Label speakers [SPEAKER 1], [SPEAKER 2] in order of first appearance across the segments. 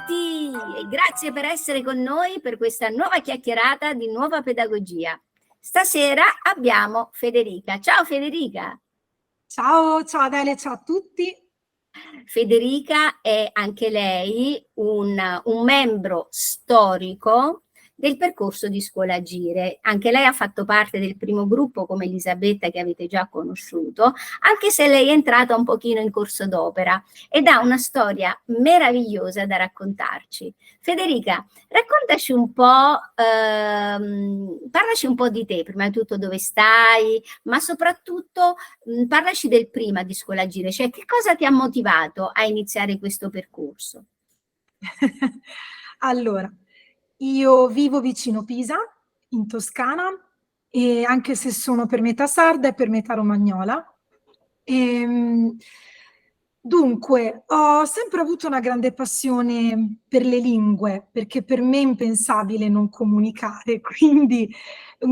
[SPEAKER 1] tutti e grazie per essere con noi per questa nuova chiacchierata di Nuova Pedagogia. Stasera abbiamo Federica. Ciao Federica!
[SPEAKER 2] Ciao Adele, ciao a tutti!
[SPEAKER 1] Federica è anche lei un membro storico del percorso di Scuola Agire. Anche lei ha fatto parte del primo gruppo come Elisabetta che avete già conosciuto, anche se lei è entrata un pochino in corso d'opera ed ha una storia meravigliosa da raccontarci. Federica, raccontaci un po', parlaci un po' di te, prima di tutto dove stai, ma soprattutto parlaci del prima di Scuola Agire, cioè che cosa ti ha motivato a iniziare questo percorso?
[SPEAKER 2] Allora, io vivo vicino Pisa, in Toscana, e anche se sono per metà sarda e per metà romagnola. Dunque, ho sempre avuto una grande passione per le lingue, perché per me è impensabile non comunicare, quindi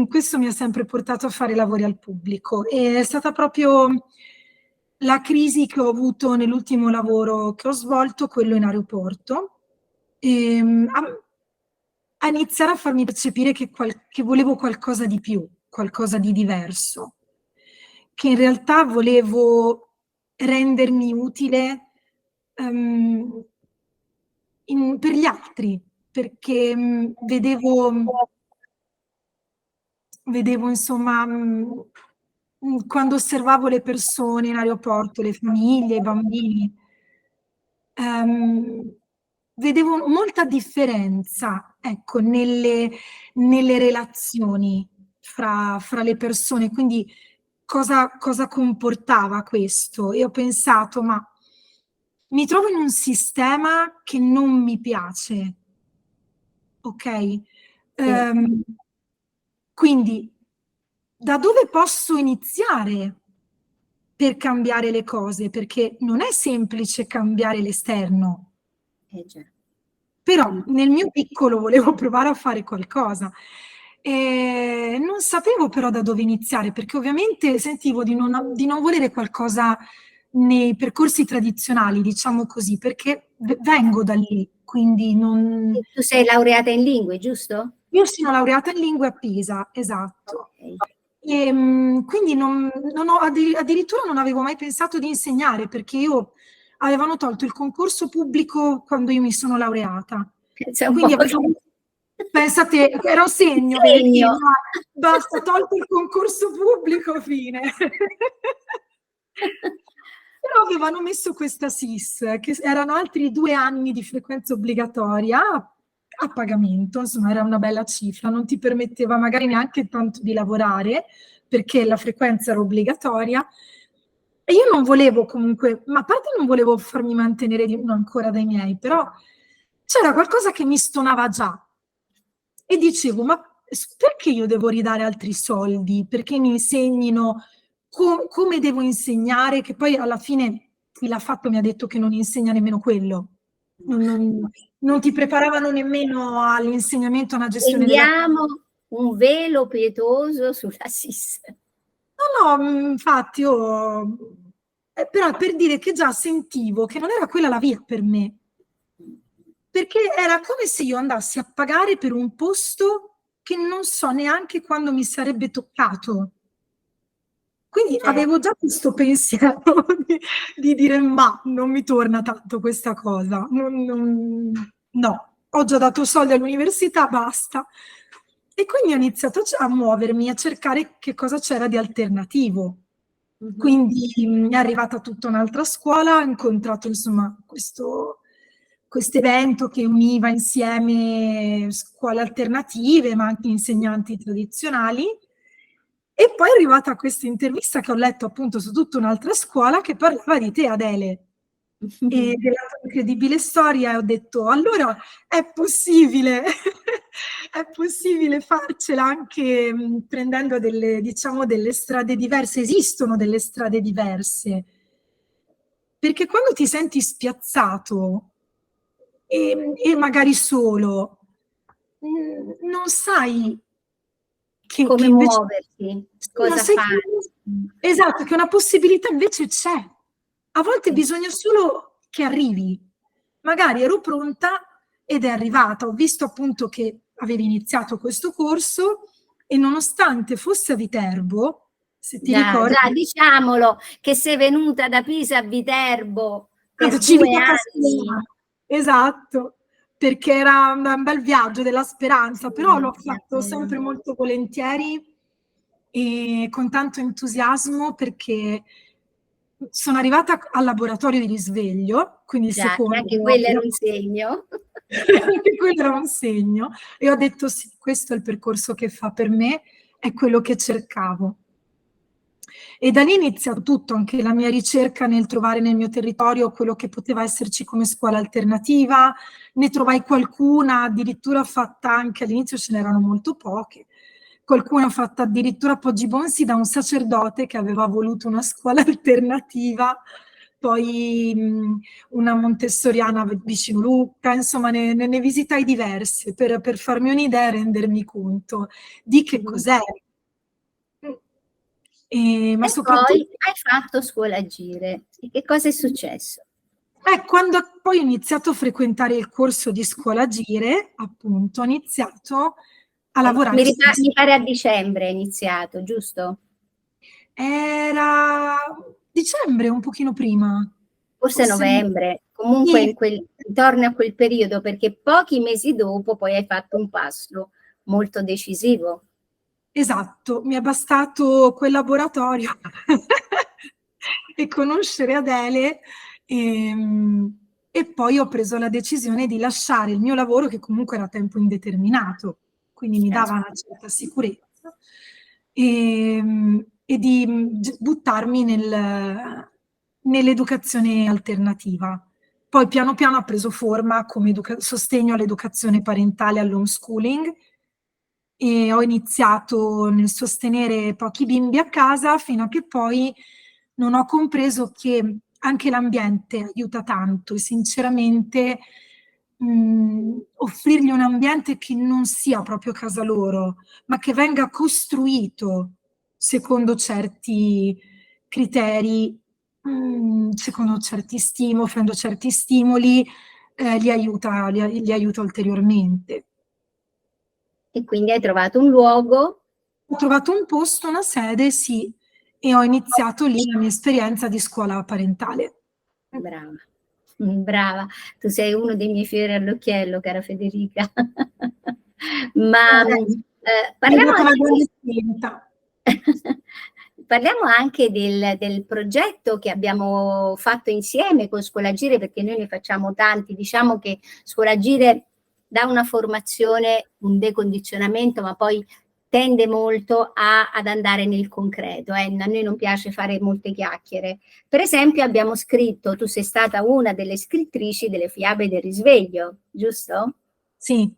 [SPEAKER 2] questo mi ha sempre portato a fare lavori al pubblico. E è stata proprio la crisi che ho avuto nell'ultimo lavoro che ho svolto, quello in aeroporto, a iniziare a farmi percepire che volevo qualcosa di più, qualcosa di diverso, che in realtà volevo rendermi utile per gli altri, perché vedevo insomma, quando osservavo le persone in aeroporto, le famiglie, i bambini, vedevo molta differenza, ecco, nelle relazioni fra le persone. Quindi cosa comportava questo? E ho pensato, ma mi trovo in un sistema che non mi piace, ok? Quindi da dove posso iniziare per cambiare le cose? Perché non è semplice cambiare l'esterno. Però nel mio piccolo volevo provare a fare qualcosa. E non sapevo però da dove iniziare, perché ovviamente sentivo di non volere qualcosa nei percorsi tradizionali, diciamo così, perché vengo da lì, quindi non...
[SPEAKER 1] Tu sei laureata in lingue, giusto?
[SPEAKER 2] Io sono laureata in lingue a Pisa, esatto. Okay. E, quindi addirittura non avevo mai pensato di insegnare, perché avevano tolto il concorso pubblico quando io mi sono laureata. Quindi pensate, era un segno. Basta, tolto il concorso pubblico, fine. Però avevano messo questa SIS, che erano altri 2 anni di frequenza obbligatoria a pagamento, insomma era una bella cifra, non ti permetteva magari neanche tanto di lavorare, perché la frequenza era obbligatoria. E io non volevo comunque, ma a parte non volevo farmi mantenere ancora dai miei, però c'era qualcosa che mi stonava già. E dicevo, ma perché io devo ridare altri soldi? Perché mi insegnino come devo insegnare? Che poi alla fine chi l'ha fatto mi ha detto che non insegna nemmeno quello. Non ti preparavano nemmeno all'insegnamento, a una gestione della...
[SPEAKER 1] Tendiamo un velo pietoso sulla SIS.
[SPEAKER 2] No, infatti però per dire che già sentivo che non era quella la via per me, perché era come se io andassi a pagare per un posto che non so neanche quando mi sarebbe toccato. Quindi avevo già questo pensiero di dire, ma non mi torna tanto questa cosa, no, ho già dato soldi all'università, basta. E quindi ho iniziato a muovermi, a cercare che cosa c'era di alternativo. Quindi è arrivata tutta un'altra scuola, ho incontrato insomma questo evento che univa insieme scuole alternative, ma anche insegnanti tradizionali. E poi è arrivata questa intervista che ho letto appunto su tutta un'altra scuola che parlava di te, Adele, e della tua incredibile storia, e ho detto, allora è possibile, è possibile farcela anche prendendo delle strade diverse, esistono delle strade diverse, perché quando ti senti spiazzato e magari solo, non sai
[SPEAKER 1] come
[SPEAKER 2] invece,
[SPEAKER 1] muoverti, cosa fare.
[SPEAKER 2] Esatto, che una possibilità invece c'è. A volte bisogna solo che arrivi. Magari ero pronta, ed è arrivata. Ho visto appunto che avevi iniziato questo corso e nonostante fosse a Viterbo, se ti ricordi...
[SPEAKER 1] Già, diciamolo, che sei venuta da Pisa a Viterbo per
[SPEAKER 2] Ci
[SPEAKER 1] 2
[SPEAKER 2] vivo a
[SPEAKER 1] anni.
[SPEAKER 2] Castellana, esatto, perché era un bel viaggio della speranza, però l'ho fatto sempre molto volentieri e con tanto entusiasmo, perché sono arrivata al laboratorio di risveglio, quindi il
[SPEAKER 1] Già, che
[SPEAKER 2] secondo,
[SPEAKER 1] anche quello era un segno.
[SPEAKER 2] anche quello era un segno, e ho detto sì, questo è il percorso che fa per me, è quello che cercavo. E da lì è iniziato tutto, anche la mia ricerca nel trovare nel mio territorio quello che poteva esserci come scuola alternativa. Ne trovai qualcuna, addirittura fatta anche all'inizio, ce n'erano molto poche. Qualcuna fatta addirittura a Poggibonsi da un sacerdote che aveva voluto una scuola alternativa, poi una montessoriana vicino Lucca, insomma ne visitai diverse per farmi un'idea e rendermi conto di che cos'è. Ma
[SPEAKER 1] E poi
[SPEAKER 2] soprattutto
[SPEAKER 1] hai fatto scuola agire. E che cosa è successo?
[SPEAKER 2] quando poi ho iniziato a frequentare il corso di scuola agire, appunto, ho iniziato a lavorare
[SPEAKER 1] Mi pare a dicembre è iniziato, giusto?
[SPEAKER 2] Era dicembre, un pochino prima.
[SPEAKER 1] Forse novembre, comunque
[SPEAKER 2] Sì,
[SPEAKER 1] intorno a quel periodo, perché pochi mesi dopo poi hai fatto un passo molto decisivo.
[SPEAKER 2] esatto, mi è bastato quel laboratorio e conoscere Adele, e poi ho preso la decisione di lasciare il mio lavoro, che comunque era a tempo indeterminato, quindi mi dava una certa sicurezza, e di buttarmi nell'educazione alternativa. Poi piano piano ha preso forma come sostegno all'educazione parentale, all'homeschooling, e ho iniziato nel sostenere pochi bimbi a casa, fino a che poi non ho compreso che anche l'ambiente aiuta tanto, e sinceramente offrirgli un ambiente che non sia proprio casa loro, ma che venga costruito secondo certi criteri, secondo certi stimoli, offrendo certi stimoli, li aiuta ulteriormente.
[SPEAKER 1] E quindi hai trovato un luogo.
[SPEAKER 2] Ho trovato un posto, una sede, sì, e ho iniziato lì la mia esperienza di scuola parentale.
[SPEAKER 1] Brava, brava, tu sei uno dei miei fiori all'occhiello, cara Federica. Ma
[SPEAKER 2] Hai
[SPEAKER 1] parliamo
[SPEAKER 2] dato una
[SPEAKER 1] anche
[SPEAKER 2] grande spinta.
[SPEAKER 1] parliamo anche del progetto che abbiamo fatto insieme con Scuolagire, perché noi ne facciamo tanti. Diciamo che Scuolagire dà una formazione, un decondizionamento, ma poi tende molto ad andare nel concreto. A noi non piace fare molte chiacchiere. Per esempio abbiamo scritto, tu sei stata una delle scrittrici delle fiabe del risveglio, giusto?
[SPEAKER 2] Sì,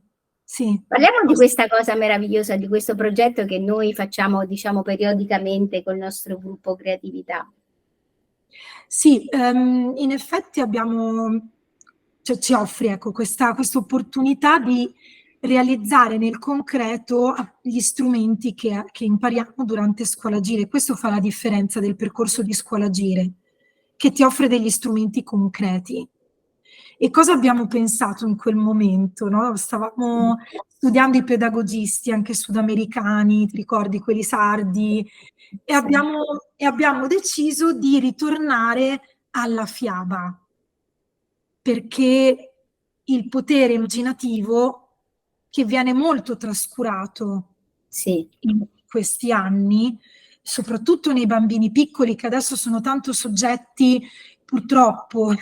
[SPEAKER 2] sì.
[SPEAKER 1] Parliamo di questa cosa meravigliosa, di questo progetto che noi facciamo, diciamo, periodicamente col nostro gruppo Creatività.
[SPEAKER 2] Sì, in effetti cioè, ci offri, ecco, questa opportunità di realizzare nel concreto gli strumenti che impariamo durante Scuolagire. Questo fa la differenza del percorso di Scuolagire, che ti offre degli strumenti concreti. E cosa abbiamo pensato in quel momento, no? Stavamo studiando i pedagogisti, anche sudamericani, ti ricordi, quelli sardi, e abbiamo deciso di ritornare alla fiaba, perché il potere immaginativo, che viene molto trascurato
[SPEAKER 1] Sì.
[SPEAKER 2] in questi anni, soprattutto nei bambini piccoli, che adesso sono tanto soggetti purtroppo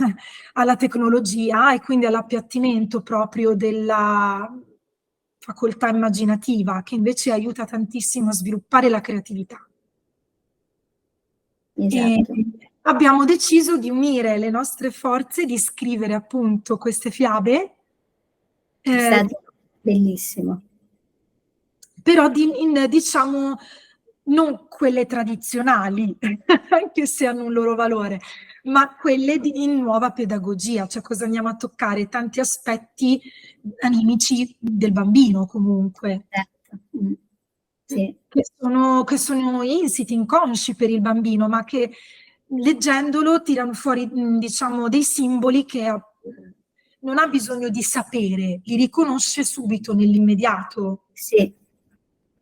[SPEAKER 2] alla tecnologia e quindi all'appiattimento proprio della facoltà immaginativa, che invece aiuta tantissimo a sviluppare la creatività. E
[SPEAKER 1] Esatto.
[SPEAKER 2] abbiamo deciso di unire le nostre forze, di scrivere appunto queste fiabe,
[SPEAKER 1] È stato bellissimo.
[SPEAKER 2] però diciamo non quelle tradizionali, anche se hanno un loro valore, ma quelle in nuova pedagogia, cioè cosa andiamo a toccare? Tanti aspetti animici del bambino comunque.
[SPEAKER 1] Certo. Sì.
[SPEAKER 2] Che sono insiti, inconsci per il bambino, ma che leggendolo tirano fuori, diciamo, dei simboli che non ha bisogno di sapere, li riconosce subito nell'immediato.
[SPEAKER 1] Sì.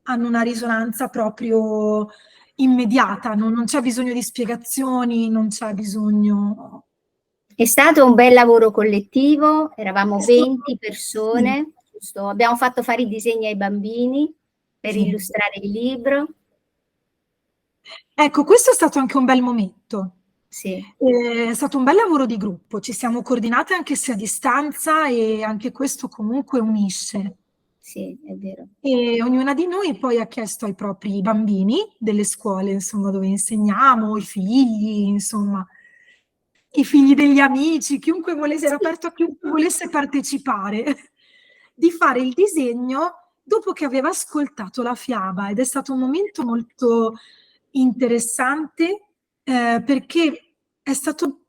[SPEAKER 2] Hanno una risonanza proprio immediata, non c'è bisogno di spiegazioni, non c'è bisogno...
[SPEAKER 1] È stato un bel lavoro collettivo, eravamo
[SPEAKER 2] Questo-
[SPEAKER 1] 20
[SPEAKER 2] sì,
[SPEAKER 1] persone, giusto? Abbiamo fatto fare i disegni ai bambini per
[SPEAKER 2] sì.
[SPEAKER 1] illustrare il libro.
[SPEAKER 2] Ecco, questo è stato anche un bel momento.
[SPEAKER 1] Sì,
[SPEAKER 2] È stato un bel lavoro di gruppo, ci siamo coordinate anche se a distanza e anche questo comunque unisce.
[SPEAKER 1] sì, è vero.
[SPEAKER 2] E ognuna di noi poi ha chiesto ai propri bambini delle scuole, insomma, dove insegniamo, i figli, insomma, i figli degli amici, chiunque volesse, era aperto a chiunque volesse partecipare, di fare il disegno dopo che aveva ascoltato la fiaba ed è stato un momento molto interessante perché è stato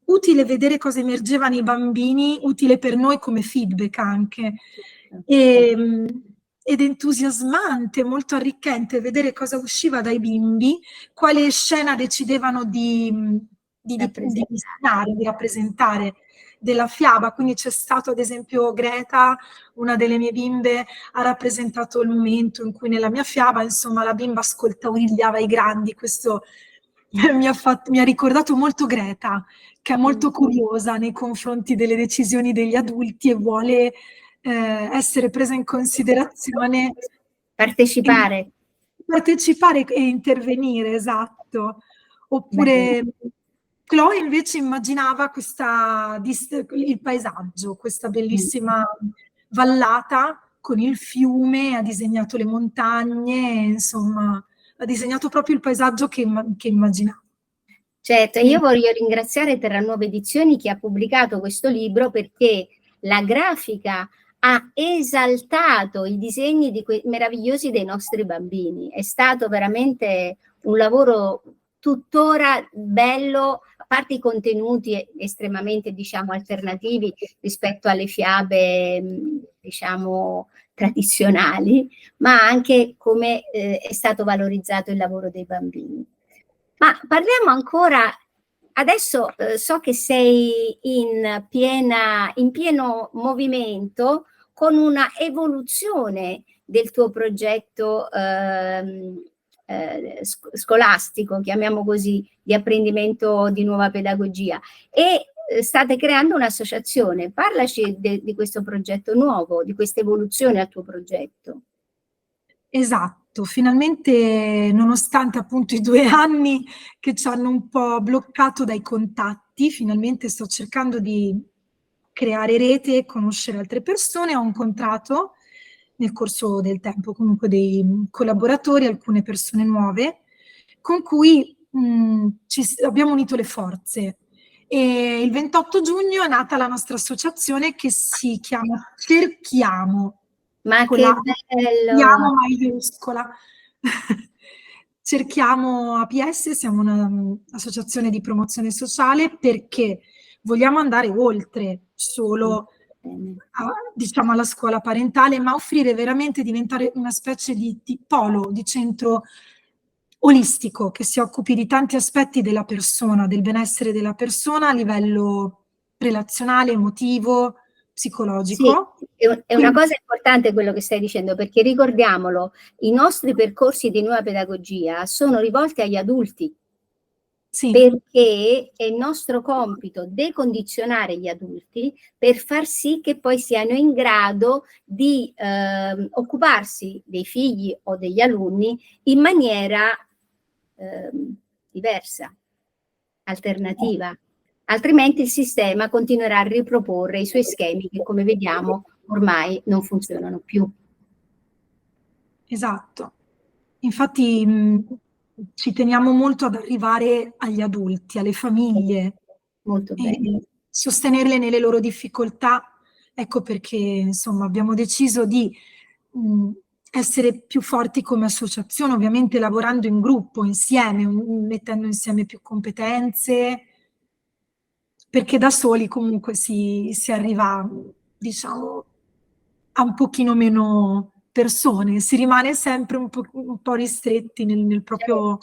[SPEAKER 2] utile vedere cosa emergeva nei bambini, utile per noi come feedback anche. E, ed entusiasmante, molto arricchente vedere cosa usciva dai bimbi, quale scena decidevano di
[SPEAKER 1] Rappresentare.
[SPEAKER 2] disegnare, di rappresentare della fiaba. Quindi c'è stato ad esempio Greta, una delle mie bimbe, ha rappresentato il momento in cui nella mia fiaba, insomma, la bimba ascoltaurigliava i grandi. Questo mi ha ricordato molto Greta, che è molto curiosa nei confronti delle decisioni degli adulti e vuole essere presa in considerazione e
[SPEAKER 1] Partecipare.
[SPEAKER 2] partecipare e intervenire, esatto.
[SPEAKER 1] Bello.
[SPEAKER 2] Oppure Chloe invece immaginava il paesaggio, questa
[SPEAKER 1] Mm.
[SPEAKER 2] bellissima vallata con il fiume, ha disegnato le montagne, insomma, ha disegnato proprio il paesaggio che immaginava.
[SPEAKER 1] Certo,
[SPEAKER 2] E-
[SPEAKER 1] io voglio ringraziare Terra Nuova Edizioni che ha pubblicato questo libro perché la grafica ha esaltato i disegni meravigliosi dei nostri bambini. È stato veramente un lavoro tuttora bello, a parte i contenuti estremamente, diciamo, alternativi rispetto alle fiabe, diciamo, tradizionali, ma anche come è stato valorizzato il lavoro dei bambini. Ma parliamo ancora, adesso so che sei in pieno movimento con una evoluzione del tuo progetto scolastico, chiamiamo così, di apprendimento di nuova pedagogia e state creando un'associazione. Parlaci di questo progetto nuovo, di questa evoluzione al tuo progetto.
[SPEAKER 2] Esatto, finalmente, nonostante appunto i 2 anni che ci hanno un po' bloccato dai contatti, finalmente sto cercando di creare rete e conoscere altre persone. Ho incontrato nel corso del tempo comunque dei collaboratori, alcune persone nuove, con cui abbiamo unito le forze. E il 28 giugno è nata la nostra associazione che si chiama Cerchiamo,
[SPEAKER 1] Ma
[SPEAKER 2] con la
[SPEAKER 1] che bello!
[SPEAKER 2] Cerchiamo maiuscola. Cerchiamo APS, siamo un'associazione di promozione sociale perché vogliamo andare oltre solo diciamo alla scuola parentale, ma offrire veramente, diventare una specie di polo, di centro olistico che si occupi di tanti aspetti della persona, del benessere della persona a livello relazionale, emotivo,
[SPEAKER 1] Sì,
[SPEAKER 2] psicologico.
[SPEAKER 1] è una
[SPEAKER 2] Quindi
[SPEAKER 1] cosa importante quello che stai dicendo, perché ricordiamolo, i nostri percorsi di nuova pedagogia sono rivolti agli adulti,
[SPEAKER 2] sì,
[SPEAKER 1] perché è il nostro compito decondizionare gli adulti per far sì che poi siano in grado di occuparsi dei figli o degli alunni in maniera diversa, alternativa. Altrimenti il sistema continuerà a riproporre i suoi schemi che, come vediamo, ormai non funzionano più.
[SPEAKER 2] esatto. Infatti ci teniamo molto ad arrivare agli adulti, alle famiglie,
[SPEAKER 1] Molto bene.
[SPEAKER 2] e sostenerle nelle loro difficoltà. Ecco perché, insomma, abbiamo deciso di mh, essere più forti come associazione, ovviamente lavorando in gruppo, insieme, mettendo insieme più competenze, perché da soli comunque si arriva, diciamo, a un pochino meno persone, si rimane sempre un po' ristretti nel proprio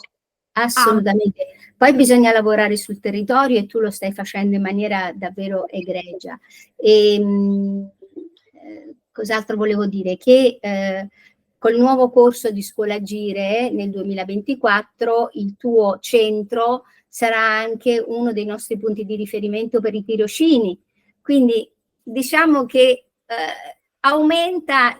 [SPEAKER 1] Assolutamente. Poi bisogna lavorare sul territorio e tu lo stai facendo in maniera davvero egregia. Cos'altro volevo dire? Che col nuovo corso di Scuola Agire nel 2024 il tuo centro sarà anche uno dei nostri punti di riferimento per i tirocini. Quindi diciamo che aumenta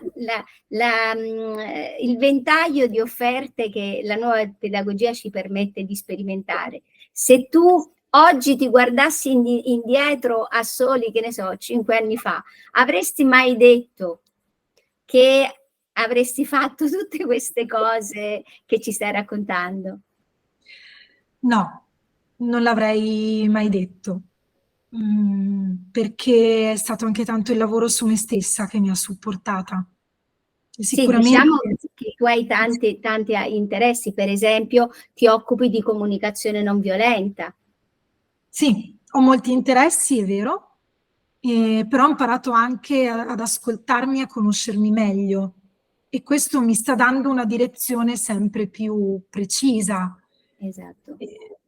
[SPEAKER 1] il ventaglio di offerte che la nuova pedagogia ci permette di sperimentare. Se tu oggi ti guardassi indietro a soli, che ne so, 5 anni fa, avresti mai detto che avresti fatto tutte queste cose che ci stai raccontando?
[SPEAKER 2] No, non l'avrei mai detto, perché è stato anche tanto il lavoro su me stessa che mi ha supportata.
[SPEAKER 1] Sì,
[SPEAKER 2] Sicuramente
[SPEAKER 1] diciamo che tu hai tanti interessi, per esempio ti occupi di comunicazione non violenta.
[SPEAKER 2] sì, ho molti interessi, è vero, però ho imparato anche ad ascoltarmi e a conoscermi meglio e questo mi sta dando una direzione sempre più precisa.
[SPEAKER 1] Esatto.
[SPEAKER 2] Eh,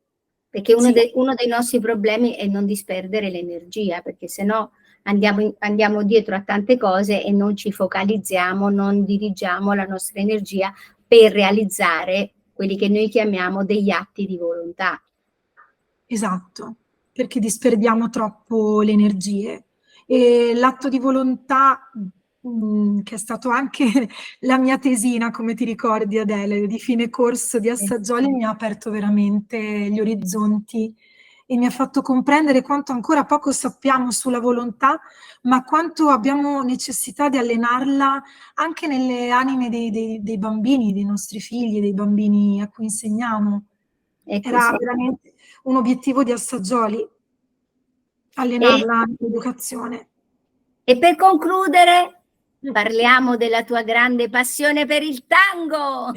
[SPEAKER 1] Perché
[SPEAKER 2] sì,
[SPEAKER 1] uno dei nostri problemi è non disperdere l'energia, perché se no andiamo dietro a tante cose e non ci focalizziamo, non dirigiamo la nostra energia per realizzare quelli che noi chiamiamo degli atti di volontà.
[SPEAKER 2] esatto, perché disperdiamo troppo le energie. E l'atto di volontà, che è stato anche la mia tesina, come ti ricordi Adele, di fine corso di Assaggioli, mi ha aperto veramente gli orizzonti e mi ha fatto comprendere quanto ancora poco sappiamo sulla volontà, ma quanto abbiamo necessità di allenarla anche nelle anime dei bambini, dei nostri figli, dei bambini a cui insegniamo.
[SPEAKER 1] È
[SPEAKER 2] Era
[SPEAKER 1] così.
[SPEAKER 2] veramente un obiettivo di Assaggioli,
[SPEAKER 1] E,
[SPEAKER 2] allenarla nell'educazione.
[SPEAKER 1] e per concludere, parliamo della tua grande passione per il tango.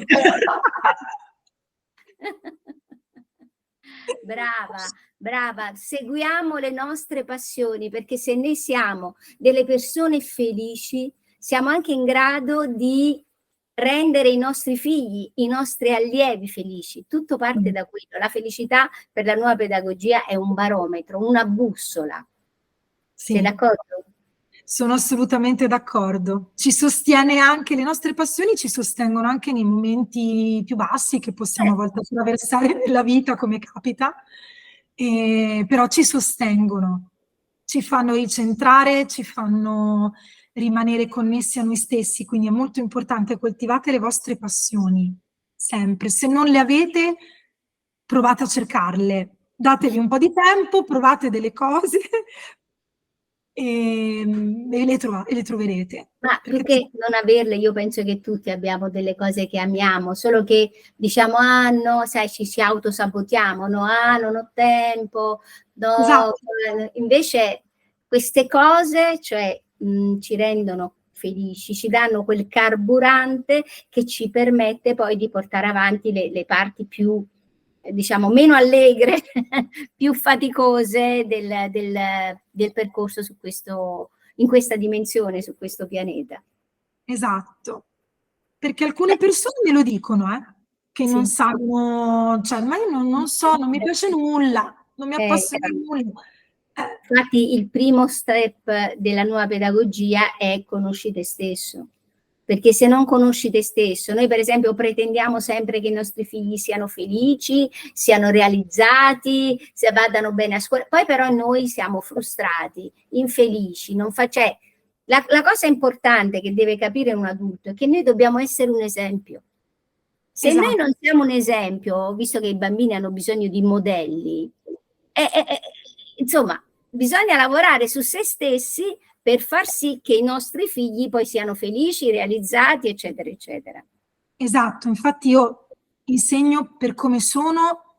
[SPEAKER 1] Brava, brava, seguiamo le nostre passioni perché se noi siamo delle persone felici, siamo anche in grado di rendere i nostri figli, i nostri allievi felici. Tutto parte da quello. La felicità per la nuova pedagogia è un barometro, una bussola. Sei
[SPEAKER 2] Sì,
[SPEAKER 1] d'accordo?
[SPEAKER 2] sono assolutamente d'accordo. Ci sostiene anche, le nostre passioni ci sostengono anche nei momenti più bassi che possiamo a volte attraversare nella vita, come capita, però ci sostengono, ci fanno ricentrare, ci fanno rimanere connessi a noi stessi, quindi è molto importante coltivate le vostre passioni, sempre. Se non le avete, provate a cercarle, datevi un po' di tempo, provate delle cose e le troverete.
[SPEAKER 1] Ma più
[SPEAKER 2] Perché
[SPEAKER 1] che non averle, io penso che tutti abbiamo delle cose che amiamo, solo che diciamo, ah no, sai, ci autosabotiamo, no, ah non ho tempo, no.
[SPEAKER 2] esatto,
[SPEAKER 1] Invece queste cose, cioè, ci rendono felici, ci danno quel carburante che ci permette poi di portare avanti le parti più, diciamo, meno allegre, più faticose del percorso su questo in questa dimensione, su questo pianeta.
[SPEAKER 2] esatto. Perché alcune persone me lo dicono, che non
[SPEAKER 1] Sì.
[SPEAKER 2] sanno, cioè, ma io non so, non mi piace nulla, non mi appassiona
[SPEAKER 1] Esatto.
[SPEAKER 2] nulla.
[SPEAKER 1] Infatti il primo step della nuova pedagogia è conosci te stesso, perché se non conosci te stesso, noi per esempio pretendiamo sempre che i nostri figli siano felici, siano realizzati, se vadano bene a scuola, poi però noi siamo frustrati, infelici, non fa, cioè, la cosa importante che deve capire un adulto è che noi dobbiamo essere un esempio. Se noi
[SPEAKER 2] Esatto,
[SPEAKER 1] non siamo un esempio, visto che i bambini hanno bisogno di modelli, insomma, bisogna lavorare su se stessi per far sì che i nostri figli poi siano felici, realizzati, eccetera, eccetera.
[SPEAKER 2] esatto. Infatti io insegno per come sono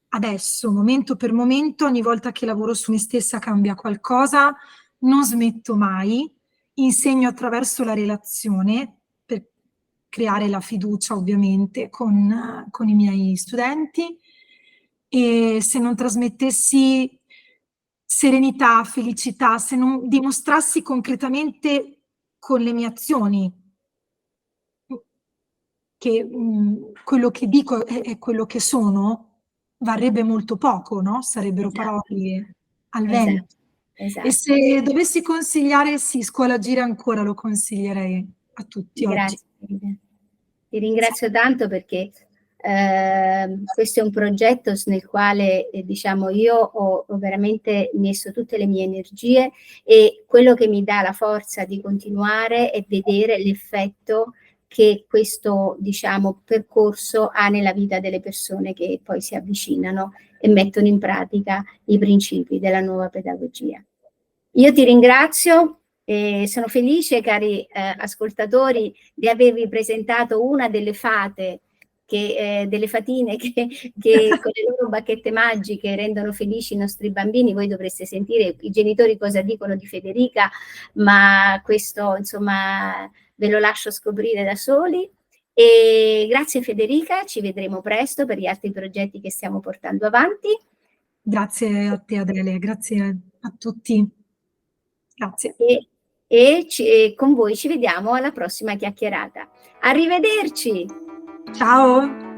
[SPEAKER 2] adesso, momento per momento, ogni volta che lavoro su me stessa cambia qualcosa, non smetto mai, insegno attraverso la relazione per creare la fiducia ovviamente con i miei studenti e se non trasmettessi serenità, felicità, se non dimostrassi concretamente con le mie azioni che quello che dico è quello che sono, varrebbe molto poco, no? Sarebbero
[SPEAKER 1] Esatto,
[SPEAKER 2] parole al
[SPEAKER 1] esatto,
[SPEAKER 2] vento. E
[SPEAKER 1] esatto.
[SPEAKER 2] se dovessi consigliare, sì, Scuola Gira ancora lo consiglierei a tutti oggi.
[SPEAKER 1] Grazie. Ti ringrazio tanto perché questo è un progetto nel quale diciamo io ho veramente messo tutte le mie energie, e quello che mi dà la forza di continuare è vedere l'effetto che questo, diciamo, percorso ha nella vita delle persone che poi si avvicinano e mettono in pratica i principi della nuova pedagogia. Io ti ringrazio e sono felice, cari ascoltatori, di avervi presentato una delle fate, delle fatine che con le loro bacchette magiche rendono felici i nostri bambini. Voi dovreste sentire i genitori cosa dicono di Federica, ma questo insomma ve lo lascio scoprire da soli. E grazie Federica, ci vedremo presto per gli altri progetti che stiamo portando avanti.
[SPEAKER 2] Grazie a te Adele, grazie a tutti. Grazie.
[SPEAKER 1] E con voi ci vediamo alla prossima chiacchierata. Arrivederci!
[SPEAKER 2] Ciao!